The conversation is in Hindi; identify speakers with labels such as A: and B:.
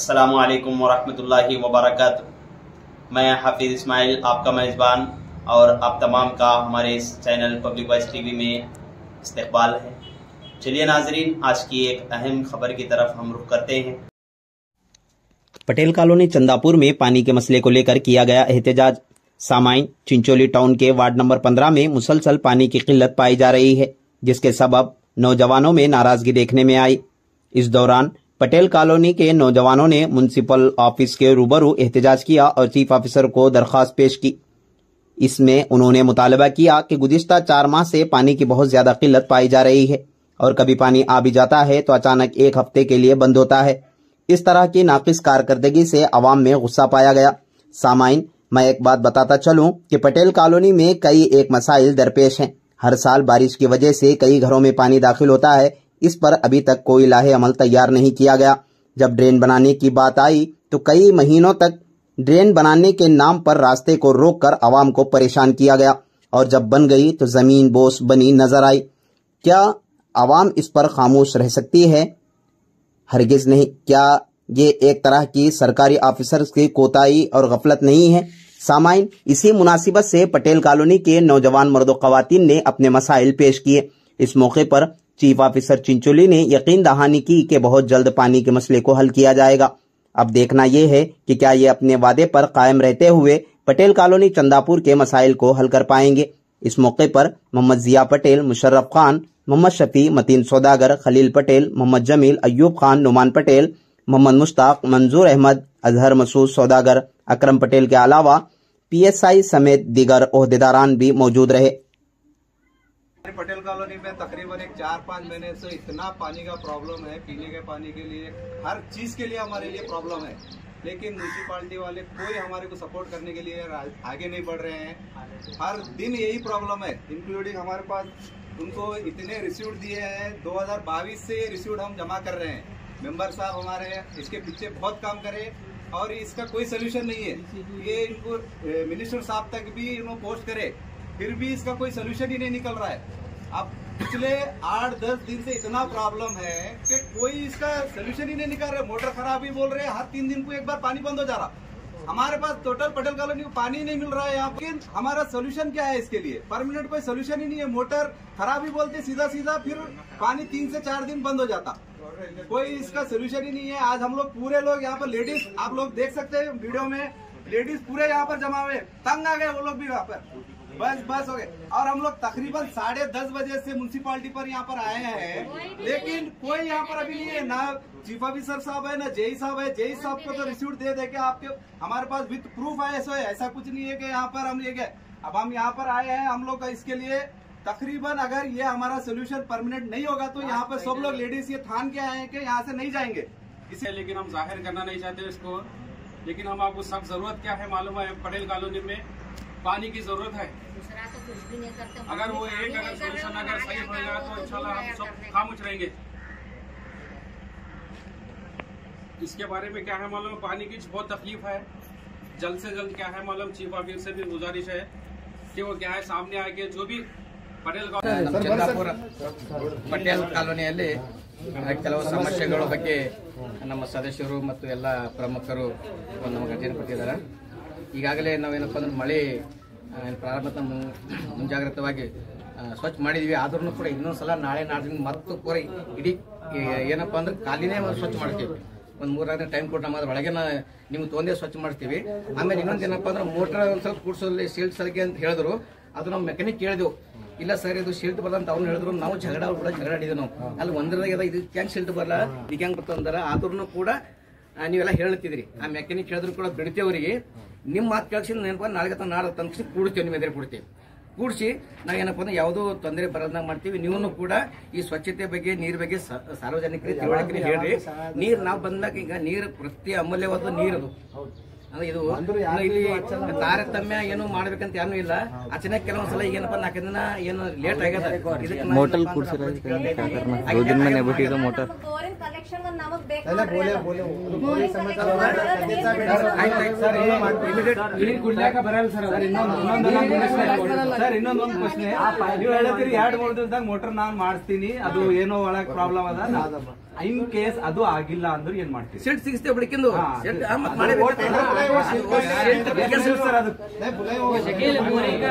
A: अस्सलामु अलैकुम वरहमतुल्लाहि वबरकातुहू। मैं हाफिज इस्माइल आपका मेज़बान और आप तमाम का हमारे इस चैनल पब्लिक वॉइस टीवी में इस्तकबाल है। चलिए नाजरीन, आज की एक अहम खबर की तरफ हम रुख करते हैं।
B: पटेल कॉलोनी चंदापुर में पानी के मसले को लेकर किया गया एहतजाज। सामाइन चिंचोली टाउन के वार्ड नंबर 15 में मुसलसल पानी की किल्लत पाई जा रही है, जिसके सबब नौजवानों में नाराजगी देखने में आई। इस दौरान पटेल कॉलोनी के नौजवानों ने म्युनिसिपल ऑफिस के रूबरू एहतजाज किया और चीफ ऑफिसर को दरख्वास्त पेश की। इसमें उन्होंने मुतालबा किया कि गुज़िश्ता 4 माह से पानी की बहुत ज्यादा किल्लत पाई जा रही है और कभी पानी आ भी जाता है तो अचानक 1 हफ्ते के लिए बंद होता है। इस तरह की नाकिस कारकर्दगी से अवाम में गुस्सा पाया गया। सामाइन, मैं एक बात बताता चलूं कि पटेल कॉलोनी में कई एक मसाइल दरपेश हैं। हर साल बारिश की वजह से कई घरों में पानी दाखिल होता है। इस पर अभी तक कोई लाहे अमल तैयार नहीं किया गया। जब ड्रेन बनाने की बात आई तो कई महीनों तक ड्रेन बनाने के नाम पर रास्ते को रोककर आवाम को परेशान किया गया और जब बन गई तो जमीन बोस बनी नजर आई। क्या आवाम इस पर खामोश रह सकती है? हरगिज नहीं। क्या ये एक तरह की सरकारी ऑफिसर्स की कोताही और गफलत नहीं है? सामाइन, इसी मुनासिबत से पटेल कॉलोनी के नौजवान मर्द ख्वातीन ने अपने मसाइल पेश किए। इस मौके पर चीफ ऑफिसर चिंचोली ने यकीन दहानी की कि बहुत जल्द पानी के मसले को हल किया जाएगा। अब देखना यह है कि क्या ये अपने वादे पर कायम रहते हुए पटेल कॉलोनी चंदापुर के मसाइल को हल कर पाएंगे। इस मौके पर मोहम्मद जिया पटेल, मुशर्रफ खान, मोहम्मद शफी, मतीन सौदागर, खलील पटेल, मोहम्मद जमील, अयूब खान, नुमान पटेल, मोहम्मद मुश्ताक, मंजूर अहमद, अजहर मसूद सौदागर, अकरम पटेल के अलावा PSI समेत दीगर ओहदेदारान भी मौजूद रहे।
C: पटेल कॉलोनी में तकरीबन 4-5 महीने से इतना पानी का प्रॉब्लम है, पीने के पानी के लिए, हर चीज के लिए हमारे लिए प्रॉब्लम है। लेकिन म्यूनसिपालिटी वाले कोई हमारे को सपोर्ट करने के लिए आगे नहीं बढ़ रहे हैं। हर दिन यही प्रॉब्लम है, इंक्लूडिंग हमारे पास उनको इतने रिसीव्ड दिए हैं। 2022 से रिसीव्ड हम जमा कर रहे हैं। मेंबर साहब हमारे इसके पीछे बहुत काम करे और इसका कोई सोल्यूशन नहीं है। ये इनको मिनिस्टर साहब तक भी इन्होंने पोस्ट करे, फिर भी इसका कोई सोल्यूशन ही नहीं निकल रहा है। अब पिछले 8-10 दिन से इतना प्रॉब्लम है कि कोई इसका सोल्यूशन ही नहीं निकल रहा है। मोटर खराब ही बोल रहे हैं, हर 3 दिन को एक बार पानी बंद हो जा रहा। हमारे पास टोटल पटेल कॉलोनी को पानी नहीं मिल रहा है यहाँ पे। हमारा सोल्यूशन क्या है इसके लिए? परमानेंट कोई सोल्यूशन ही नहीं है। मोटर खराब ही बोलते सीधा सीधा, फिर पानी 3 से 4 दिन बंद हो जाता। कोई इसका सोल्यूशन ही नहीं है। आज हम लोग पूरे लोग यहाँ पर लेडीज, आप लोग देख सकते हैं वीडियो में, लेडीज पूरे यहाँ पर जमा हुए, तंग आ गए वो लोग भी यहाँ पर, बस हो गए। और हम लोग तकरीबन 10:30 बजे से म्यूनसिपालिटी पर यहाँ पर आए हैं, लेकिन कोई यहाँ पर अभी नहीं है। ना चीफ ऑफिसर साहब है, ना जेई साहब है। जेई साहब को तो रिसीव्ड दे दे के आपके हमारे पास विद प्रूफ है, ऐसा कुछ नहीं है कि यहाँ पर हम ले गए। अब हम यहाँ पर आए हैं, हम लोग का इसके लिए तकरीबन अगर ये हमारा सोल्यूशन परमानेंट नहीं होगा तो यहाँ पर सब लोग लेडीज ये ठान के आए हैं कि यहाँ से नहीं जाएंगे
D: इसे। लेकिन हम जाहिर करना नहीं चाहते इसको, लेकिन हम आपको सब जरूरत क्या है मालूम है। पटेल कॉलोनी में पानी की जरूरत है। अगर वो एक सोल्यूशन अगर सही होगा तो इंशाल्लाह हम सब खामोश रहेंगे। इसके बारे में क्या है मालूम, पानी की बहुत तकलीफ है। जल्द से जल्द क्या है मालूम, चीफ ऑफिसर से भी गुजारिश है कि वो क्या है सामने आके जो भी पटेल
E: ಚಂದಾಪುರ ಪಟೇಲ್ ಕಾಲೋನಿಯಲ್ಲಿ ಕೆಲವು ಸಮಸ್ಯೆಗಳ ಬಗ್ಗೆ ನಮ್ಮ ಸದಸ್ಯರು ಮತ್ತು ಎಲ್ಲ ಪ್ರಮುಖರು ನಮಗೆ ಅರ್ಜಿಯನ್ನು ಕೊಟ್ಟಿದ್ದಾರೆ. ಈಗಾಗಲೇ ನಾವೇನಪ್ಪ ಅಂದ್ರೆ ಮಳೆ ಪ್ರಾರಂಭದ ಮುಂಜಾಗ್ರತವಾಗಿ ಸ್ವಚ್ಛ ಮಾಡಿದ್ವಿ. ಆದ್ರೂ ಕೂಡ ಇನ್ನೊಂದ್ಸಲ ನಾಳೆ ನಾಡಿನ ಮತ್ತು ಕೂಡ ಇಡೀ ಏನಪ್ಪ ಅಂದ್ರೆ ಕಾಲಿನೇ ಸ್ವಚ್ಛ ಮಾಡ್ತೀವಿ. ಒಂದು 3 ದಿನ ಟೈಮ್ ಕೊಟ್ಟು ನಮ್ಮ ಒಳಗೆ ನಿಮ್ಗೆ ತೊಂದರೆ ಸ್ವಚ್ಛ ಮಾಡ್ತೀವಿ. ಆಮೇಲೆ ಇನ್ನೊಂದು ಏನಪ್ಪ ಅಂದ್ರೆ ಮೋಟರ್ ಒಂದು ಸ್ವಲ್ಪ ಕೂಡ್ಸೋಲ್ಲಿ ಶೀಲ್ಡ್ ಸಲಿಗೆ ಅಂತ ಹೇಳಿದ್ರು. ಅದು ನಾವು ಮೆಕ್ಯಾನಿಕ್ ಕೇಳಿದೆವು, ಇಲ್ಲ ಸರ್ ಇದು ಶೀಲ್ಡ್ ಬರಲ್ಲ ಅಂತ ಅವ್ನು ಹೇಳಿದ್ರು. ನಾವು ಜಗಳ ಆಡಿದ್ವಿ. ನಾವು ಅಲ್ಲಿ ಒಂದರದಾಗ ಇದು ಕ್ಯಾಂಗ್ ಶೀಲ್ಡ್ ಬರಲ್ಲ, ಇದು ಹೆಂಗ್ ಬರ್ತಂದಾರ. ಆದ್ರೂ ಕೂಡ ನೀವೆಲ್ಲ ಹೇಳ್ತಿದ್ರಿ. ಆ ಮೆಕ್ಯಾನಿಕ್ ಹೇಳಿದ್ರು ಕೂಡ ಬಿಡ್ತೇವ್ರಿಗೆ. ನಿಮ್ಮ ಮಾತು ಕೇಳಿಸಿ ನೆನಪ ನಾಳೆ ತಂದು ಕೂಡ್ತೇವೆ, ನಿಮ್ಮ ಎದುರು ಕೂಡ್ತೇವೆ. ಕೂಡಿಸಿ ನಾವೇನಪ್ಪ ಅಂದ್ರೆ ಯಾವುದೋ ತೊಂದರೆ ಬರದಂಗ ಮಾಡ್ತೀವಿ. ನೀವು ಕೂಡ ಈ ಸ್ವಚ್ಛತೆ ಬಗ್ಗೆ, ನೀರ್ ಬಗ್ಗೆ ಸಾರ್ವಜನಿಕರಿಗೆ ತಿಳುವಳಿಕೆ ಹೇಳ್ರಿ. ನೀರ್ ನಾವು ಬಂದಾಗ ಈಗ ನೀರು ಪ್ರತಿ ಅಮೂಲ್ಯವಾದ ನೀರದು. ಇದು ಇಲ್ಲಿ ತಾರತಮ್ಯ ಏನು ಮಾಡ್ಬೇಕಂತ ಏನೂ ಇಲ್ಲ. ಅಚಾನಕ್ ಕೆಲವೊಂದ್ಸಲ ಏನಪ್ಪ 4 ದಿನ ಏನು ಲೇಟ್ ಆಗ್ಯದ.
F: मोटर कलेक्शन नमक ಬೇಕು
C: ಸರ್ ಇನ್ನೊಂದೊಂದು ಪ್ರಶ್ನೆ ನೀವು ಹೇಳ್ತೀರಿ 2-3 ದಿವಸದಾಗ ಮೋಟರ್ ನಾನ್ ಮಾಡಿಸ್ತೀನಿ ಅದು ಏನೋ ಒಳಗ್ ಪ್ರಾಬ್ಲಮ್ ಅದ ಇನ್ ಕೇಸ್ ಅದು ಆಗಿಲ್ಲ ಅಂದ್ರೆ ಏನ್ ಮಾಡ್ತೀವಿ
E: ಸೀಟ್ ಸಿಗಿಸ್ತೇವೆ ಬಿಡ್ಕಿಂದು
F: ಬೋರಿಂಗ್